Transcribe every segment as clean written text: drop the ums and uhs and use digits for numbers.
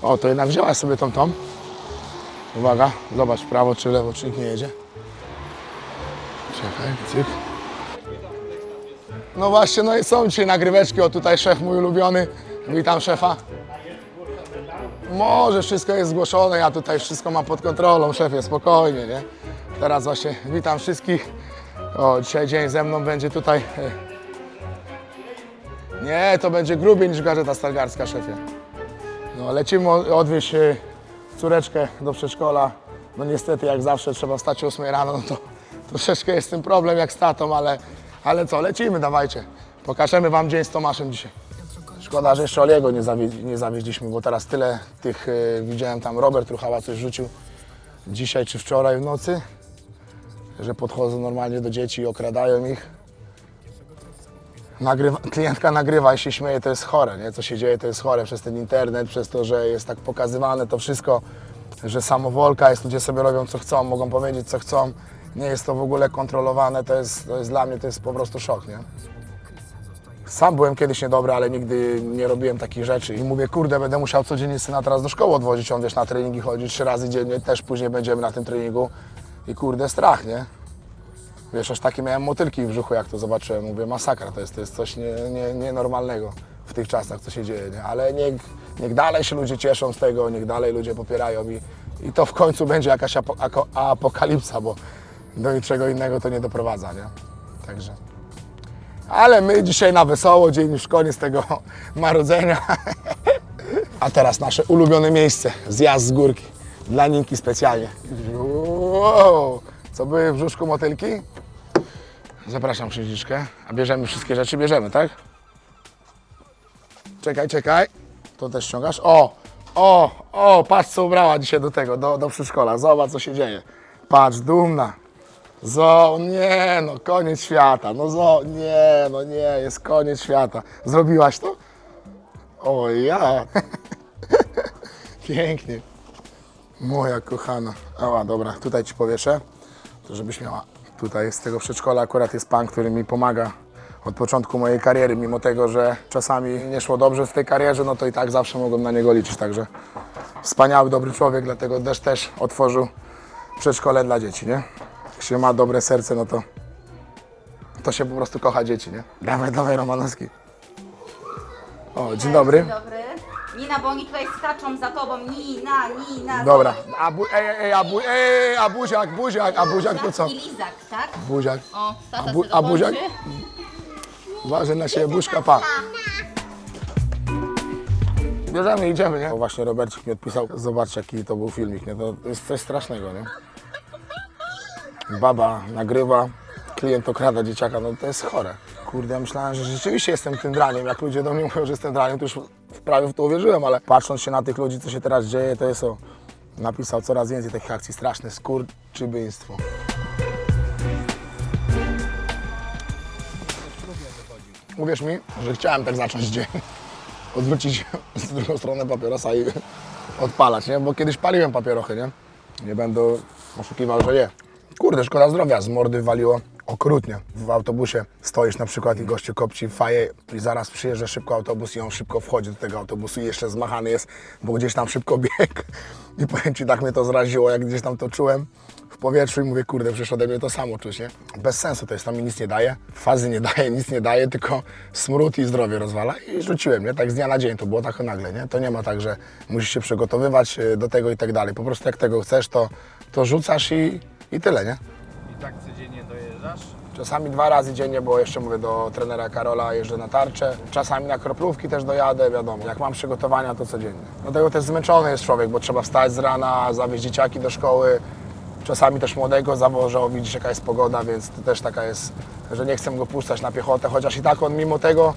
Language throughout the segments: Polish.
O, to jednak wzięłaś sobie tą. Uwaga, zobacz w prawo czy lewo, czy nikt nie jedzie. Czekaj, cyk. No właśnie, no i są dzisiaj nagryweczki. O, tutaj szef mój ulubiony. Witam szefa. Może wszystko jest zgłoszone, ja tutaj wszystko mam pod kontrolą, szefie, spokojnie, nie? Teraz właśnie witam wszystkich. O, dzisiaj dzień ze mną będzie tutaj. Nie, to będzie grubiej niż Gazeta Stargardzka, szefie. No, lecimy odwieźć córeczkę do przedszkola. No niestety, jak zawsze, trzeba wstać o 8 rano, no to troszeczkę jest z tym problem jak z tatą, ale co, lecimy, dawajcie. Pokażemy wam dzień z Tomaszem dzisiaj. Szkoda, że jeszcze Oliego nie zawieźliśmy, bo teraz tyle tych, widziałem tam, Robert Ruchała coś rzucił dzisiaj czy wczoraj w nocy, że podchodzą normalnie do dzieci i okradają ich. Klientka nagrywa i się śmieje, to jest chore, nie? Co się dzieje, to jest chore przez ten internet, przez to, że jest tak pokazywane to wszystko, że samowolka jest, ludzie sobie robią co chcą, mogą powiedzieć co chcą, nie jest to w ogóle kontrolowane, to jest dla mnie to jest po prostu szok, nie? Sam byłem kiedyś niedobry, ale nigdy nie robiłem takich rzeczy i mówię, kurde, będę musiał codziennie syna teraz do szkoły odwozić, on wiesz, na treningi chodzi 3 razy dziennie, też później będziemy na tym treningu i kurde, strach, nie? Wiesz, aż takie miałem motylki w brzuchu, jak to zobaczyłem. Mówię, masakra, to jest coś nienormalnego w tych czasach, co się dzieje, nie? Ale niech dalej się ludzie cieszą z tego, niech dalej ludzie popierają i to w końcu będzie jakaś apokalipsa, bo do niczego innego to nie doprowadza, nie? Także. Ale my dzisiaj na wesoło, dzień już koniec tego marudzenia. A teraz nasze ulubione miejsce, zjazd z górki. Dla Ninki specjalnie. Wow. Co, były w brzuszku motylki? Zapraszam księżniczkę. A bierzemy wszystkie rzeczy? Bierzemy, tak? Czekaj. To też ściągasz? O, patrz co ubrała dzisiaj do tego, do przedszkola. Zobacz co się dzieje. Patrz, dumna. Nie, no koniec świata. Nie, jest koniec świata. Zrobiłaś to? O ja. Pięknie. Moja kochana. Ała, dobra, tutaj ci powieszę. To żebyś miała. Tutaj z tego przedszkola akurat jest pan, który mi pomaga od początku mojej kariery, mimo tego, że czasami nie szło dobrze w tej karierze, no to i tak zawsze mogłem na niego liczyć, także wspaniały, dobry człowiek, dlatego też otworzył przedszkole dla dzieci, nie? Jak się ma dobre serce, no to się po prostu kocha dzieci, nie? Dawaj, Romanowski. O, dzień dobry. Dzień dobry. Nina, bo oni tutaj skaczą za tobą. Nina. Dobra, a buziak to co? I lizak, tak? Buziak. O, tata A buziak? Uważaj na siebie, buźka, pa. Bierzemy, idziemy, nie? O, właśnie Robercik mi odpisał, zobaczcie jaki to był filmik, nie? To jest coś strasznego, nie? Baba nagrywa, klient okrada dzieciaka, no to jest chore. Kurde, ja myślałem, że rzeczywiście jestem tym draniem, jak ludzie do mnie mówią, że jestem draniem, to już prawie w to uwierzyłem, ale patrząc się na tych ludzi, co się teraz dzieje, to jest napisał coraz więcej takich akcji, straszne skurczybyństwo. Uwierz mi, że chciałem tak zacząć dzień, odwrócić z drugą stronę papierosa i odpalać, nie? Bo kiedyś paliłem papierochy, nie? Nie będę oszukiwał, że nie. Kurde, szkoda zdrowia, z mordy waliło okrutnie. W autobusie stoisz na przykład i gościu kopci faję i zaraz przyjeżdża szybko autobus i on szybko wchodzi do tego autobusu i jeszcze zmachany jest, bo gdzieś tam szybko biegł. I powiem ci, tak mnie to zraziło, jak gdzieś tam to czułem w powietrzu i mówię, kurde, przecież ode mnie to samo czuć, nie? Bez sensu to jest, tam mi nic nie daje, fazy nie daje, nic nie daje, tylko smród i zdrowie rozwala i rzuciłem, nie? Tak z dnia na dzień, to było tak nagle, nie? To nie ma tak, że musisz się przygotowywać do tego i tak dalej. Po prostu jak tego chcesz, to rzucasz i tyle, nie? I tak codziennie dojeżdżasz? Czasami 2 razy dziennie, bo jeszcze mówię do trenera Karola, jeżdżę na tarczę. Czasami na kroplówki też dojadę, wiadomo. Jak mam przygotowania, to codziennie. Dlatego też zmęczony jest człowiek, bo trzeba wstać z rana, zawieźć dzieciaki do szkoły. Czasami też młodego zawożę, o widzisz jaka jest pogoda, więc to też taka jest, że nie chcę go puszczać na piechotę, chociaż i tak on mimo tego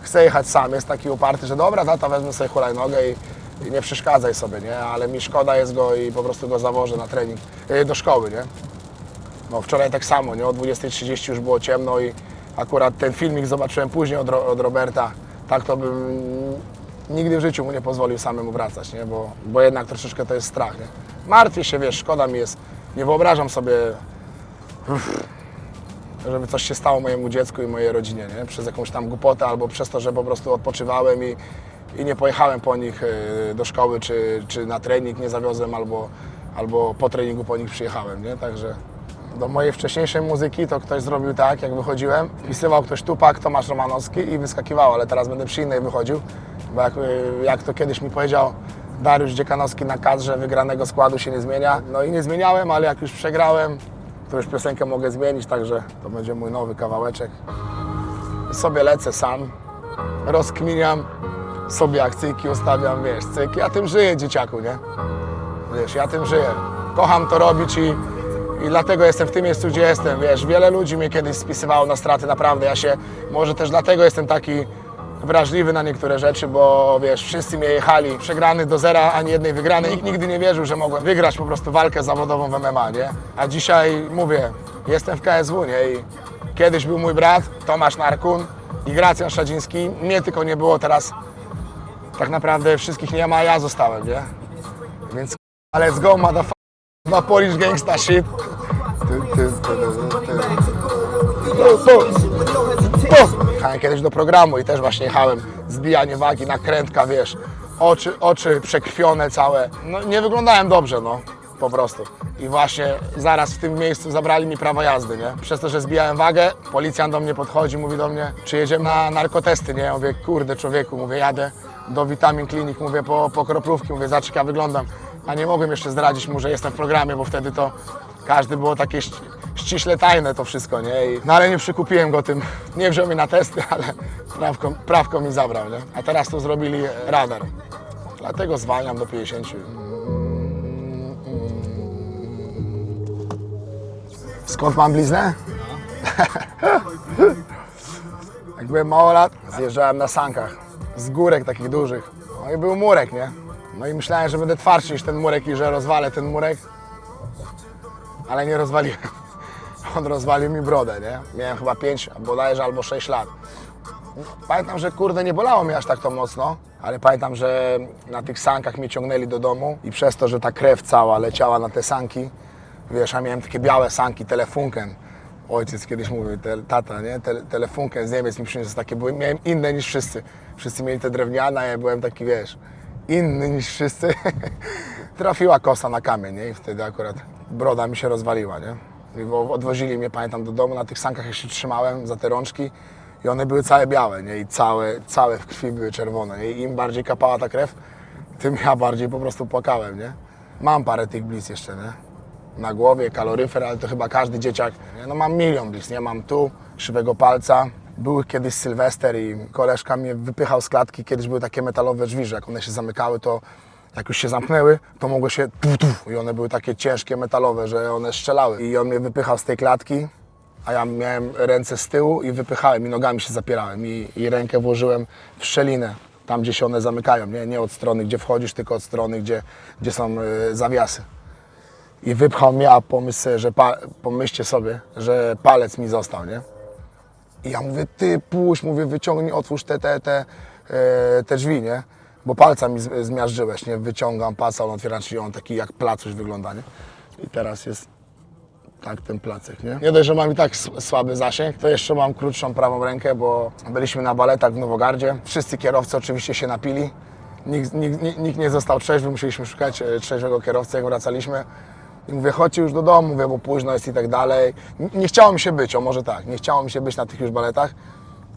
chce jechać sam. Jest taki uparty, że dobra, tata, wezmę sobie hulajnogę i nie przeszkadzaj sobie, nie? Ale mi szkoda jest go i po prostu go zawożę na trening, do szkoły, nie? No wczoraj tak samo, nie? O 20:30 już było ciemno i akurat ten filmik zobaczyłem później od Roberta. Tak to bym nigdy w życiu mu nie pozwolił samemu wracać, nie? Bo jednak troszeczkę to jest strach, nie? Martwię się, wiesz, szkoda mi jest. Nie wyobrażam sobie, żeby coś się stało mojemu dziecku i mojej rodzinie, nie? Przez jakąś tam głupotę albo przez to, że po prostu odpoczywałem i nie pojechałem po nich do szkoły czy na trening nie zawiozłem albo po treningu po nich przyjechałem, nie? Także do mojej wcześniejszej muzyki to ktoś zrobił tak, jak wychodziłem, wpisywał ktoś Tupak, Tomasz Romanowski i wyskakiwało, ale teraz będę przy innej wychodził, bo jak to kiedyś mi powiedział Dariusz Dziekanowski na kadrze, wygranego składu się nie zmienia. No i nie zmieniałem, ale jak już przegrałem, to już piosenkę mogę zmienić, także to będzie mój nowy kawałeczek. Sobie lecę sam, rozkminiam, sobie akcyjki ustawiam, wiesz, cyk. Ja tym żyję, dzieciaku, nie? Wiesz, ja tym żyję. Kocham to robić i dlatego jestem w tym miejscu, gdzie jestem, wiesz. Wiele ludzi mnie kiedyś spisywało na straty, naprawdę. Może też dlatego jestem taki wrażliwy na niektóre rzeczy, bo wiesz, wszyscy mnie jechali przegrany do zera, ani jednej wygranej. Nikt nigdy nie wierzył, że mogłem wygrać po prostu walkę zawodową w MMA, nie? A dzisiaj mówię, jestem w KSW, nie? I kiedyś był mój brat, Tomasz Narkun i Gracjan Szadziński. Mnie tylko nie było, teraz tak naprawdę wszystkich nie ma, a ja zostałem, nie? Więc let's go, motherfucker, no Polish gangsta shit. Jechałem kiedyś do programu i też właśnie jechałem, zbijanie wagi, nakrętka, wiesz, oczy przekrwione całe. No nie wyglądałem dobrze, no, po prostu. I właśnie zaraz w tym miejscu zabrali mi prawo jazdy, nie? Przez to, że zbijałem wagę, policjant do mnie podchodzi, mówi do mnie, czy jedziemy na narkotesty, nie? Ja mówię, kurde człowieku, mówię, jadę do Vitamin Clinic, mówię, po kroplówki, mówię, zobacz jak ja wyglądam. A nie mogłem jeszcze zdradzić mu, że jestem w programie, bo wtedy to każdy było takie ściśle tajne to wszystko, nie? No ale nie przykupiłem go tym, nie wziął mnie na testy, ale prawko mi zabrał, nie? A teraz to zrobili radar. Dlatego zwalniam do 50. Skąd mam bliznę? Jak byłem mało lat, zjeżdżałem na sankach z górek takich dużych. No i był murek, nie? No i myślałem, że będę twardszy niż ten murek i że rozwalę ten murek. Ale nie rozwaliłem. On rozwalił mi brodę, nie? Miałem chyba 5, bodajże albo 6 lat. Pamiętam, że kurde nie bolało mnie aż tak to mocno, ale pamiętam, że na tych sankach mnie ciągnęli do domu i przez to, że ta krew cała leciała na te sanki, wiesz, ja miałem takie białe sanki, Telefunken. Ojciec kiedyś mówił, tata, nie? Telefunken z Niemiec mi przyniósł takie, miałem inne niż wszyscy. Wszyscy mieli te drewniane, a ja byłem taki, wiesz, inny niż wszyscy. Trafiła kosa na kamień, nie? I wtedy akurat broda mi się rozwaliła, nie? Bo odwozili mnie, pamiętam, do domu, na tych sankach ja się trzymałem za te rączki i one były całe białe, nie? I całe w krwi były czerwone, nie? I im bardziej kapała ta krew, tym ja bardziej po prostu płakałem, nie? Mam parę tych blizn jeszcze, nie? Na głowie, kaloryfer, ale to chyba każdy dzieciak, nie? No mam milion blizn, nie? Mam tu, krzywego palca. Był kiedyś Sylwester i koleżka mnie wypychał z klatki, kiedyś były takie metalowe drzwi, że jak one się zamykały, to jak już się zamknęły, to mogło się i one były takie ciężkie, metalowe, że one strzelały. I on mnie wypychał z tej klatki, a ja miałem ręce z tyłu i wypychałem i nogami się zapierałem i rękę włożyłem w szczelinę, tam gdzie się one zamykają, nie od strony, gdzie wchodzisz, tylko od strony, gdzie są zawiasy. I wypchał mnie, a pomyślcie sobie, że palec mi został, nie? I ja mówię, ty puść, mówię, wyciągnij, otwórz te drzwi, nie? Bo palca mi zmiażdżyłeś, nie? Wyciągam palca, on otwiera drzwi, on taki jak placuś wygląda, nie? I teraz jest tak ten placek, nie? Nie dość, że mam i tak słaby zasięg, to jeszcze mam krótszą prawą rękę, bo byliśmy na baletach w Nowogardzie. Wszyscy kierowcy oczywiście się napili. Nikt nie został trzeźwy, musieliśmy szukać trzeźwego kierowcy, jak wracaliśmy. I mówię, chodźcie już do domu, mówię, bo późno jest i tak dalej. Nie chciało mi się być, o może tak, nie chciało mi się być na tych już baletach.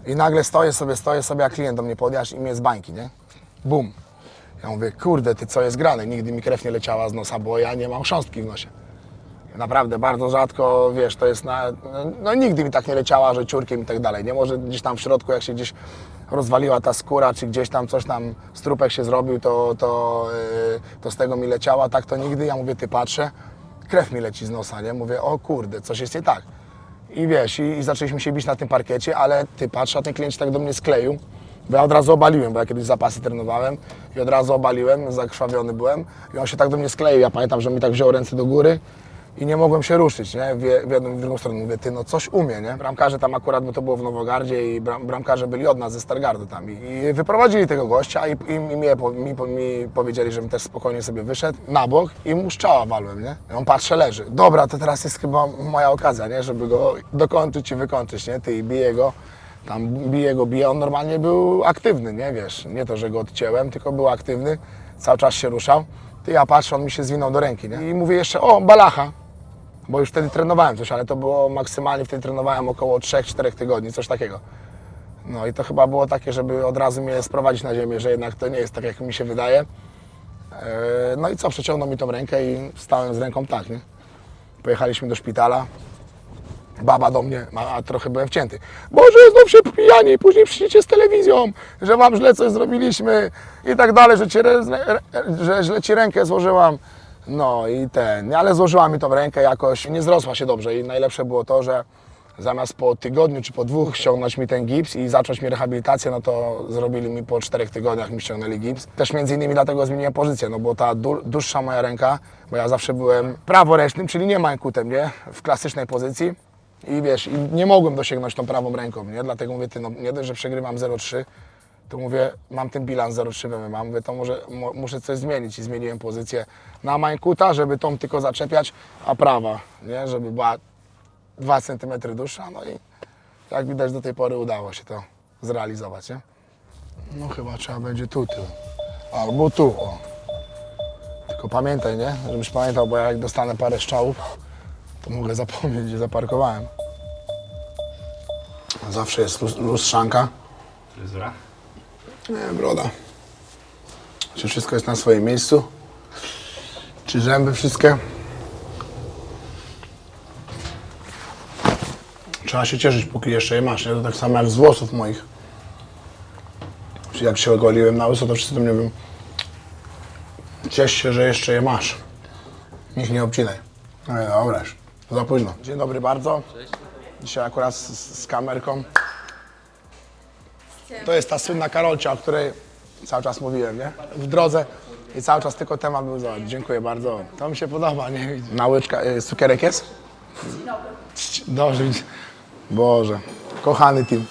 I nagle stoję sobie, a klient do mnie podjazd i mnie z bańki, nie? Bum. Ja mówię, kurde, ty co jest grane? Nigdy mi krew nie leciała z nosa, bo ja nie mam chrząstki w nosie. Naprawdę, bardzo rzadko, wiesz, to jest no nigdy mi tak nie leciała, że ciurkiem i tak dalej, nie? Może gdzieś tam w środku, jak się gdzieś rozwaliła ta skóra, czy gdzieś tam coś tam, strupek się zrobił, to z tego mi leciała, tak to nigdy. Ja mówię, ty patrzę, krew mi leci z nosa, nie? Mówię, o kurde, coś jest nie tak. I wiesz, i zaczęliśmy się bić na tym parkiecie, ale ty patrz, a ten klient się tak do mnie skleił, bo ja od razu obaliłem, bo ja kiedyś zapasy trenowałem i od razu obaliłem, zakrwawiony byłem i on się tak do mnie skleił. Ja pamiętam, że mi tak wziął ręce do góry i nie mogłem się ruszyć, nie? W jedną i w drugą stronę. Mówię, ty no coś umie, nie? Bramkarze tam akurat, bo to było w Nowogardzie i bramkarze byli od nas ze Stargardu tam i wyprowadzili tego gościa i mi powiedzieli, żebym też spokojnie sobie wyszedł na bok i mu strzała walłem, nie? I on patrzy, leży. Dobra, to teraz jest chyba moja okazja, nie? Żeby go dokończyć i wykończyć, nie? Ty i biję go. tam bije, on normalnie był aktywny, nie wiesz, nie to, że go odcięłem, tylko był aktywny, cały czas się ruszał. Ty, ja patrzę, on mi się zwinął do ręki, nie? I mówię jeszcze, o, balacha, bo już wtedy trenowałem coś, ale to było maksymalnie, wtedy trenowałem około 3-4 tygodni, coś takiego. No i to chyba było takie, żeby od razu mnie sprowadzić na ziemię, że jednak to nie jest tak, jak mi się wydaje. No i co, przeciągnął mi tą rękę i stałem z ręką tak, nie? Pojechaliśmy do szpitala. Baba do mnie, a trochę byłem wcięty. Boże, znów się pijani, później przyjdziecie z telewizją, że wam źle coś zrobiliśmy i tak dalej, że źle ci rękę złożyłam. No i ale złożyła mi tą rękę jakoś, nie zrosła się dobrze i najlepsze było to, że zamiast po tygodniu czy po 2 ściągnąć mi ten gips i zacząć mi rehabilitację, no to zrobili mi po 4 tygodniach mi ściągnęli gips. Też między innymi dlatego zmieniłem pozycję, no bo ta dłuższa moja ręka, bo ja zawsze byłem praworęcznym, czyli nie mańkutem, nie? W klasycznej pozycji. I wiesz, i nie mogłem dosięgnąć tą prawą ręką, nie? Dlatego mówię, ty, no nie dość, że przegrywam 0,3, to mówię, mam ten bilans 0,3 w MMA, mówię, to muszę coś zmienić i zmieniłem pozycję na mańkuta, żeby tą tylko zaczepiać, a prawa, nie? Żeby była 2 cm dłuższa, no i jak widać do tej pory udało się to zrealizować, nie? No chyba trzeba będzie tu, albo tu, o. Tylko pamiętaj, nie? Żebyś pamiętał, bo jak dostanę parę strzałów, to mogę zapomnieć, gdzie zaparkowałem. Zawsze jest lustrzanka. Fryzura? Nie, broda. Czy wszystko jest na swoim miejscu? Czy zęby wszystkie? Trzeba się cieszyć, póki jeszcze je masz, nie? To tak samo jak z włosów moich. Czyli jak się ogoliłem na łyso, to wszyscy do mnie mówią, ciesz się, że jeszcze je masz. Niech nie obcinaj. No i dobra już, za późno. Dzień dobry bardzo. Cześć. Dzisiaj akurat z kamerką. To jest ta słynna Karolcia, o której cały czas mówiłem, nie? W drodze i cały czas tylko temat był za. Dziękuję bardzo. To mi się podoba, nie? Na łyczka, cukierek jest? Dobrze. Boże, kochany team.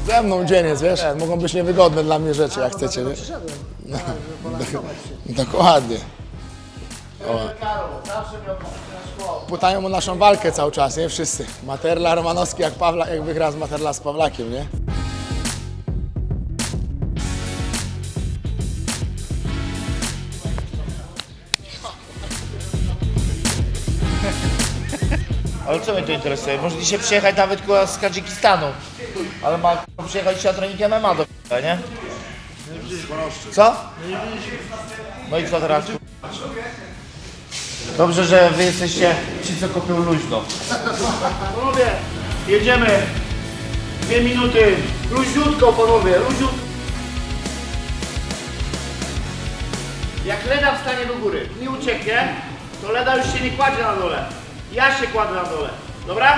Ze mną dzień jest, wiesz? Mogą być niewygodne dla mnie rzeczy, jak chcecie, nie? Dokładnie. Pytają o naszą walkę cały czas, nie? Wszyscy. Materla, Romanowski, jak wygra z Materla z Pawlakiem, nie? Ale co mnie to interesuje? Może dzisiaj przyjechać nawet kurwa z Tadżykistanu. Ale ma kurwa, przyjechać dzisiaj na trening MMA do kurwa, nie? Co? No i co teraz? Dobrze, że wy jesteście ci, co kopią luźno. Panowie, jedziemy. 2 minuty. Luźniutko, panowie, luźniutko. Jak Leda wstanie do góry, nie ucieknie, to Leda już się nie kładzie na dole. Ja się kładę na dole. Dobra?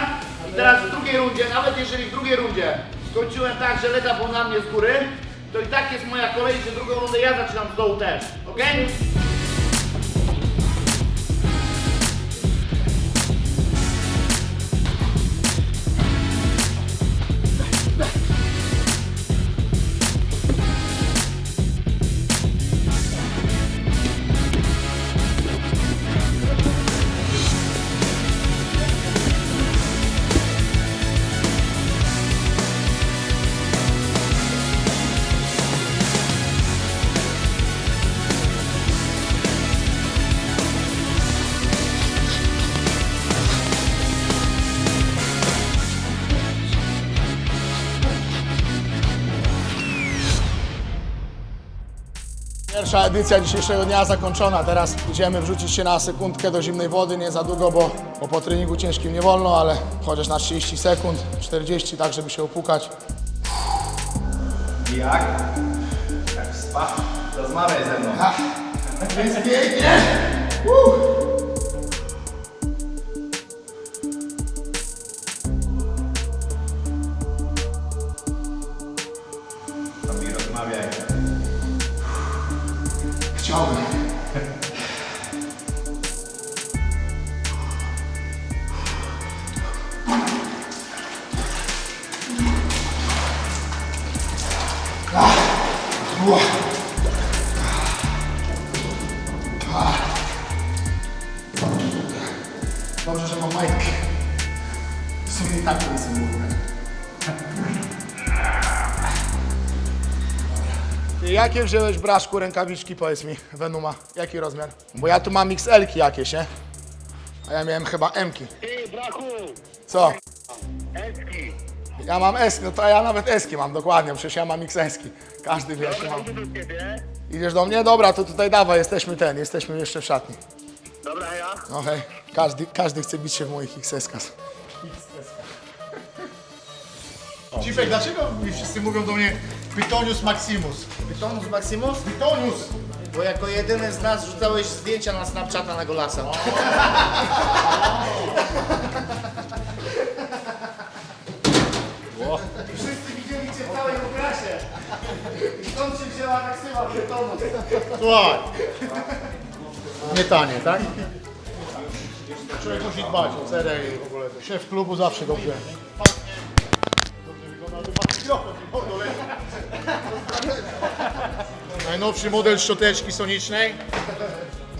I teraz w drugiej rundzie, nawet jeżeli w drugiej rundzie skończyłem tak, że Leda był na mnie z góry, to i tak jest moja kolej, że drugą rundę ja zaczynam z dołu też. Okej? Pierwsza edycja dzisiejszego dnia zakończona. Teraz idziemy wrzucić się na sekundkę do zimnej wody, nie za długo, bo po treningu ciężkim nie wolno, ale chociaż na 30 sekund, 40, tak żeby się opłukać. Jak? Jak spa? Rozmawiaj ze mną. Jest pięknie! To mi rozmawiaj. Chciałbym. Dobrze, że mam majtki. wystarczy na sobie mówię. Jakie wziąłeś, Braszku, rękawiczki, powiedz mi, Venuma? Jaki rozmiar? Bo ja tu mam XL-ki jakieś, nie? A ja miałem chyba M-ki. Ty, brachu! Co? Eski! Ja mam S, no to ja nawet S-ki mam, dokładnie, przecież ja mam XS-ki. Każdy wie, jakie mam. Idę do ciebie. Idziesz do mnie? Dobra, to tutaj dawaj, jesteśmy jeszcze w szatni. Dobra, ja. No hej, każdy chce bić się w moich XS-kach. Cipek, dlaczego mi wszyscy mówią do mnie Pytonius Maximus? Pytonus Maximus? Pytonius! Bo jako jedyny z nas rzucałeś zdjęcia na Snapchata na Golasa. Wszyscy widzieli cię w całej klasie. I stąd się wzięła taksywa Pytonus. Słuchaj. Nie tanie, tak? Człowiek musi dbać o cerę i w ogóle. Szef klubu zawsze dobrze. Dobrze wygląda, ale ma mikrofon i mordo leci. Najnowszy model szczoteczki sonicznej.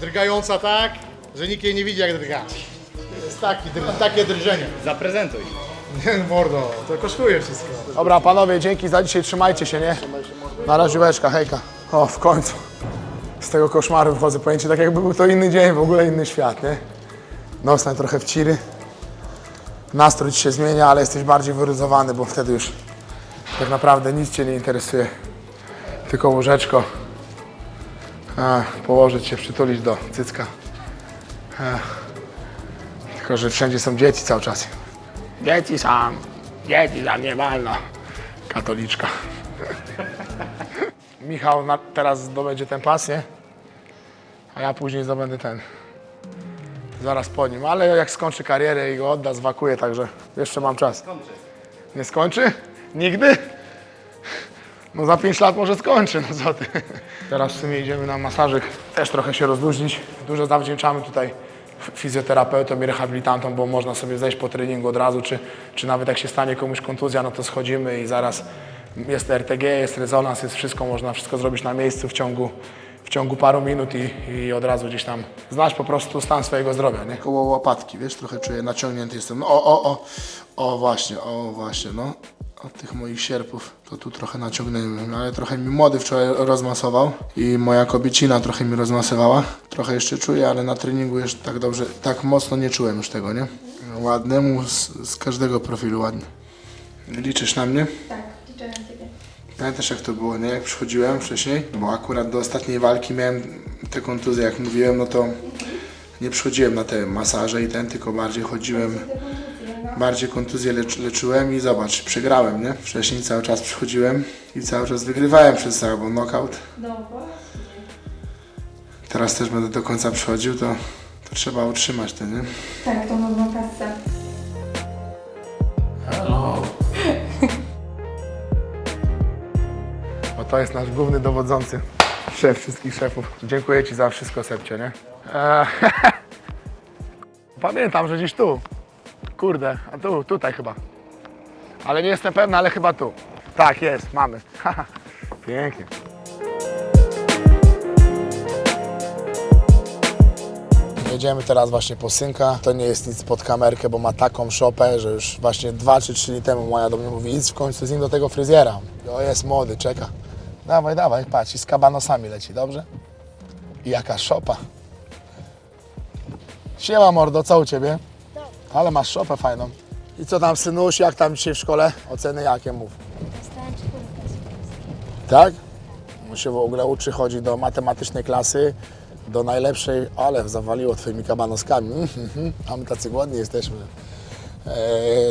Drgająca tak, że nikt jej nie widzi jak drga. To jest takie drżenie. Zaprezentuj. Nie mordo, to kosztuje wszystko. Dobra, panowie, dzięki za dzisiaj, trzymajcie się, nie? Na razióweczka, hejka. O, w końcu. Z tego koszmaru wchodzę, pojęcie tak jakby był to inny dzień, w ogóle inny świat, nie? Nosnę trochę w ciry. Nastrój ci się zmienia, ale jesteś bardziej wyluzowany, bo wtedy już tak naprawdę nic cię nie interesuje. Tylko łóżeczko. Położyć się, przytulić do cycka. Tylko, że wszędzie są dzieci cały czas. Dzieci sam, nie wolno. Katoliczka. Michał teraz zdobędzie ten pas, nie? A ja później zdobędę ten. Zaraz po nim, ale jak skończy karierę i go odda, zwakuje, także jeszcze mam czas. Nie skończy? Nigdy? No za 5 lat może skończy, no co ty. Teraz w sumie idziemy na masażyk, też trochę się rozluźnić. Dużo zawdzięczamy tutaj fizjoterapeutom i rehabilitantom, bo można sobie zejść po treningu od razu, czy nawet jak się stanie komuś kontuzja, no to schodzimy i zaraz jest RTG, jest rezonans, jest wszystko, można wszystko zrobić na miejscu w ciągu paru minut i od razu gdzieś tam znasz po prostu stan swojego zdrowia, nie? Koło łopatki, wiesz, trochę czuję, naciągnięty jestem. No, o właśnie, no. Od tych moich sierpów to tu trochę naciągnąłem, ale trochę mi młody wczoraj rozmasował i moja kobiecina trochę mi rozmasowała. Trochę jeszcze czuję, ale na treningu jeszcze tak dobrze, tak mocno nie czułem już tego, nie? Ładnemu z każdego profilu ładny. Liczysz na mnie? Tak, liczę na ciebie. Pamiętasz jak to było, nie? Jak przychodziłem wcześniej, bo akurat do ostatniej walki miałem te kontuzje, jak mówiłem, no to nie przychodziłem na te masaże i tylko bardziej chodziłem, bardziej kontuzje leczyłem i zobacz, przegrałem, nie? Wcześniej cały czas przychodziłem i cały czas wygrywałem przez sobą knockout. No właśnie. Teraz też będę do końca przychodził, to trzeba utrzymać to, nie? Tak, to nową kasę. Bo to jest nasz główny dowodzący, szef wszystkich szefów. Dziękuję Ci za wszystko, Sepcio, nie? Pamiętam, że gdzieś tu. Kurde, a tutaj chyba. Ale nie jestem pewny, ale chyba tu. Tak, jest, mamy. Pięknie. Jedziemy teraz właśnie po synka. To nie jest nic pod kamerkę, bo ma taką szopę, że już właśnie 2 czy 3 dni temu moja do mnie mówi, idź w końcu z nim do tego fryzjera. O, jest młody, czeka. Dawaj, patrz, i z kabanosami leci, dobrze? I jaka szopa. Siema mordo, co u Ciebie? Ale masz szopę fajną. I co tam, synuś, jak tam dzisiaj w szkole? Oceny jakie, mów. Dostałem 4 z polskiej. Tak? On się w ogóle uczy, chodzi do matematycznej klasy, do najlepszej, ale zawaliło Twoimi kabanoskami. A my tacy głodni jesteśmy.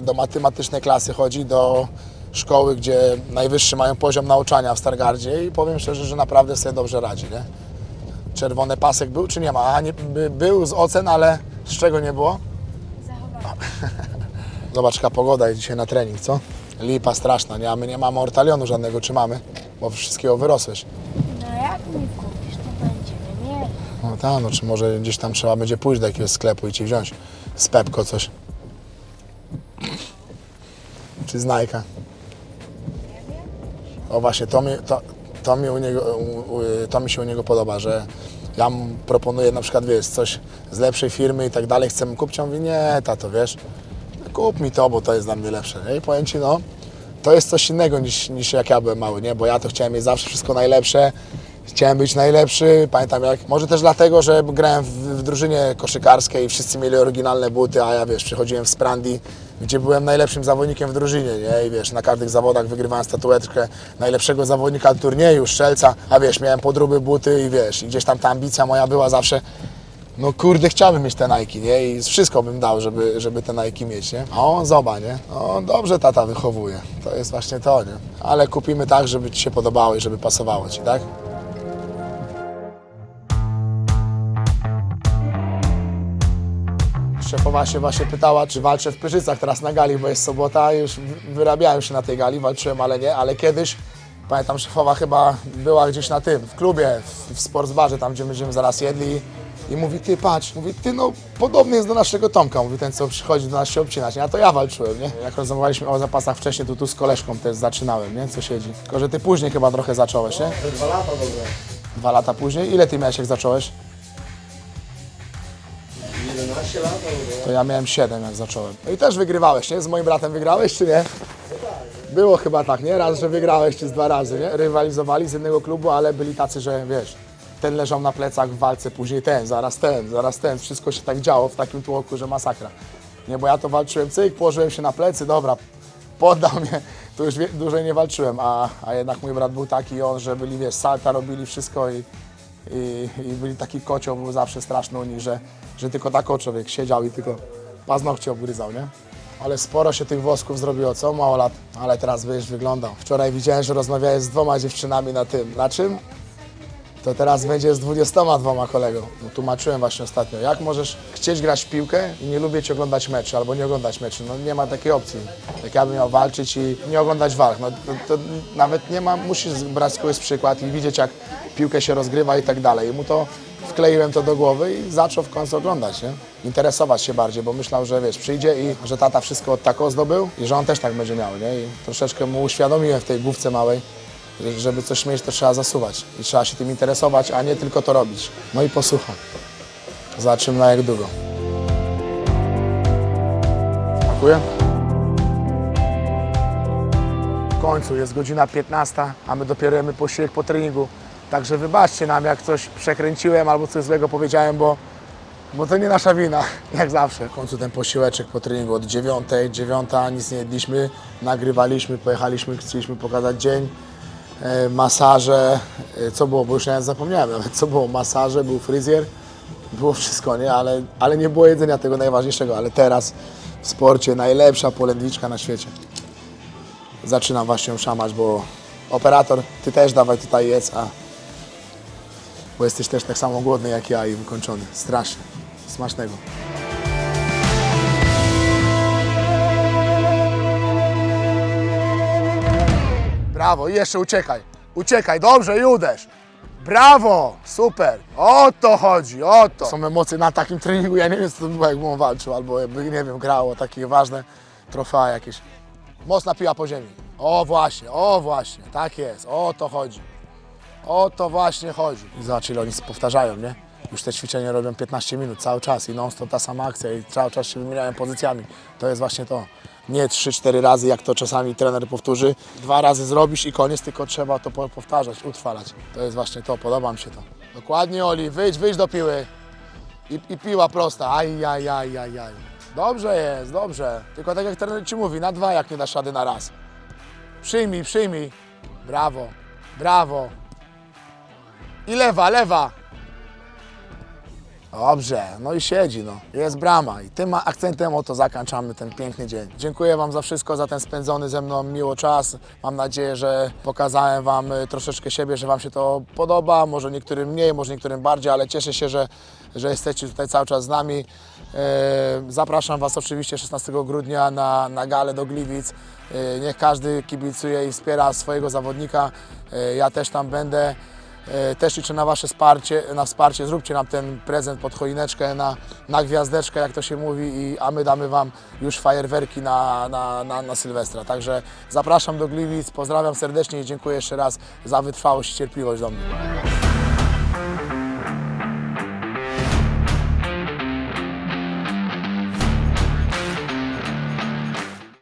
Do matematycznej klasy chodzi, do szkoły, gdzie najwyższy mają poziom nauczania w Stargardzie i powiem szczerze, że naprawdę sobie dobrze radzi, nie? Czerwony pasek był czy nie ma? A nie, był z ocen, ale z czego nie było? Zachowałem. Zobacz, jaka pogoda jest dzisiaj na trening, co? Lipa straszna, nie? A my nie mamy ortalionu żadnego, czy mamy? Bo wszystkiego wyrosłeś. No jak mi kupisz, to będziemy mieli. No tak, no czy może gdzieś tam trzeba będzie pójść do jakiegoś sklepu i Ci wziąć z Pepko coś. Czy z Nike'a. O właśnie, to mi się u niego podoba, że ja mu proponuję na przykład, wiesz, coś z lepszej firmy i tak dalej, chcemy kupić, on mówi, nie, tato, wiesz, kup mi to, bo to jest dla mnie lepsze, nie? I powiem Ci, no, to jest coś innego niż jak ja byłem mały, nie? Bo ja to chciałem mieć zawsze wszystko najlepsze, chciałem być najlepszy, pamiętam jak, może też dlatego, że grałem w drużynie koszykarskiej i wszyscy mieli oryginalne buty, a ja, wiesz, przychodziłem w Sprandi, gdzie byłem najlepszym zawodnikiem w drużynie, nie? I wiesz, na każdych zawodach wygrywałem statuetkę najlepszego zawodnika turnieju, strzelca, a wiesz, miałem podróby buty i wiesz, i gdzieś tam ta ambicja moja była zawsze, no kurde, chciałbym mieć te Nike, nie? I wszystko bym dał, żeby te Nike mieć, nie? A on zoba, nie? No dobrze tata wychowuje, to jest właśnie to, nie? Ale kupimy tak, żeby Ci się podobało i żeby pasowało Ci, tak? Szefowa się właśnie pytała, czy walczę w Pyrzycach teraz na gali, bo jest sobota, już wyrabiałem się na tej gali, walczyłem, ale nie, ale kiedyś, pamiętam, szefowa chyba była gdzieś na tym, w klubie, w sportsbarze, tam gdzie będziemy zaraz jedli i mówi, ty patrz, mówi, ty no podobny jest do naszego Tomka, mówi, ten co przychodzi do nas się obcinać, nie? A to ja walczyłem, nie? Jak rozmawialiśmy o zapasach wcześniej, to tu z koleżką też zaczynałem, nie? Co siedzi. Tylko, że ty później chyba trochę zacząłeś, nie? 2 lata dobre. 2 lata później? Ile ty miałeś jak zacząłeś? 11 lat To ja miałem 7 jak zacząłem. No i też wygrywałeś, nie? Z moim bratem wygrałeś, czy nie? Było chyba tak, nie? Raz, że wygrałeś, czy z 2 razy, nie? Rywalizowali z jednego klubu, ale byli tacy, że wiesz, ten leżał na plecach w walce, później ten, zaraz ten, zaraz ten. Wszystko się tak działo w takim tłoku, że masakra. Nie, bo ja to walczyłem, cyk, położyłem się na plecy, dobra, poddał mnie, to już dłużej nie walczyłem, a jednak mój brat był taki on, że byli, wiesz, salta robili wszystko i byli taki kocioł, był zawsze straszny u nich, że tylko tak człowiek siedział i tylko paznokcie obgryzał, nie? Ale sporo się tych włosków zrobiło, co? Mało lat, ale teraz wiesz, wyglądał. Wczoraj widziałem, że rozmawiałeś z 2 dziewczynami na tym. Na czym? To teraz będzie z 22 kolegą. No, tłumaczyłem właśnie ostatnio, jak możesz chcieć grać w piłkę i nie lubić oglądać meczy, albo nie oglądać meczy. No nie ma takiej opcji. Jak ja bym miał walczyć i nie oglądać walk, no to nawet nie ma, musisz brać z kogoś przykład i widzieć, jak piłkę się rozgrywa i tak dalej. I mu to wkleiłem to do głowy i zaczął w końcu oglądać, nie? Interesować się bardziej, bo myślał, że wiesz, przyjdzie i że tata wszystko od tako zdobył i że on też tak będzie miał, nie? I troszeczkę mu uświadomiłem w tej główce małej, żeby coś mieć, to trzeba zasuwać i trzeba się tym interesować, a nie tylko to robić. No i posłucham. Zobaczymy na jak długo. Smakuje? W końcu jest godzina 15, a my dopiero jemy posiłek po treningu. Także wybaczcie nam, jak coś przekręciłem albo coś złego powiedziałem, bo to nie nasza wina, jak zawsze. W końcu ten posiłeczek po treningu od 9:00, nic nie jedliśmy, nagrywaliśmy, pojechaliśmy, chcieliśmy pokazać dzień. Masaże, co było, bo już nawet zapomniałem nawet co było, masaże, był fryzjer, było wszystko, nie? Ale nie było jedzenia tego najważniejszego, ale teraz w sporcie najlepsza polędwiczka na świecie. Zaczynam właśnie ją szamać, bo operator, ty też dawaj tutaj jedz, bo jesteś też tak samo głodny jak ja i wykończony, strasznie, smacznego. Brawo, i jeszcze uciekaj. Uciekaj, dobrze i uderz. Brawo, super. O to chodzi, o to. Są emocje na takim treningu, ja nie wiem co to było, jakbym on walczył, albo jakby, nie wiem, grało takie ważne trofea jakieś. Mocna piła po ziemi. O właśnie, tak jest, o to chodzi. O to właśnie chodzi. I zobacz, ile oni powtarzają, nie? Już te ćwiczenia robią 15 minut cały czas i non-stop ta sama akcja i cały czas się wymieniają pozycjami. To jest właśnie to. Nie 3-4 razy, jak to czasami trener powtórzy. 2 razy zrobisz i koniec, tylko trzeba to powtarzać, utrwalać. To jest właśnie to, podoba mi się to. Dokładnie, Oli, wyjdź do piły. I piła prosta, aj. Dobrze jest, dobrze. Tylko tak jak trener ci mówi, na 2 jak nie dasz rady na raz. Przyjmij. Brawo. I lewa. Dobrze, no i siedzi, no. Jest brama i tym akcentem oto zakończamy ten piękny dzień. Dziękuję Wam za wszystko, za ten spędzony ze mną miło czas. Mam nadzieję, że pokazałem Wam troszeczkę siebie, że Wam się to podoba. Może niektórym mniej, może niektórym bardziej, ale cieszę się, że jesteście tutaj cały czas z nami. Zapraszam Was oczywiście 16 grudnia na galę do Gliwic. Niech każdy kibicuje i wspiera swojego zawodnika. Ja też tam będę. Też liczę na Wasze wsparcie, zróbcie nam ten prezent pod choineczkę, na gwiazdeczkę, jak to się mówi, a my damy Wam już fajerwerki na Sylwestra. Także zapraszam do Gliwic, pozdrawiam serdecznie i dziękuję jeszcze raz za wytrwałość i cierpliwość do mnie.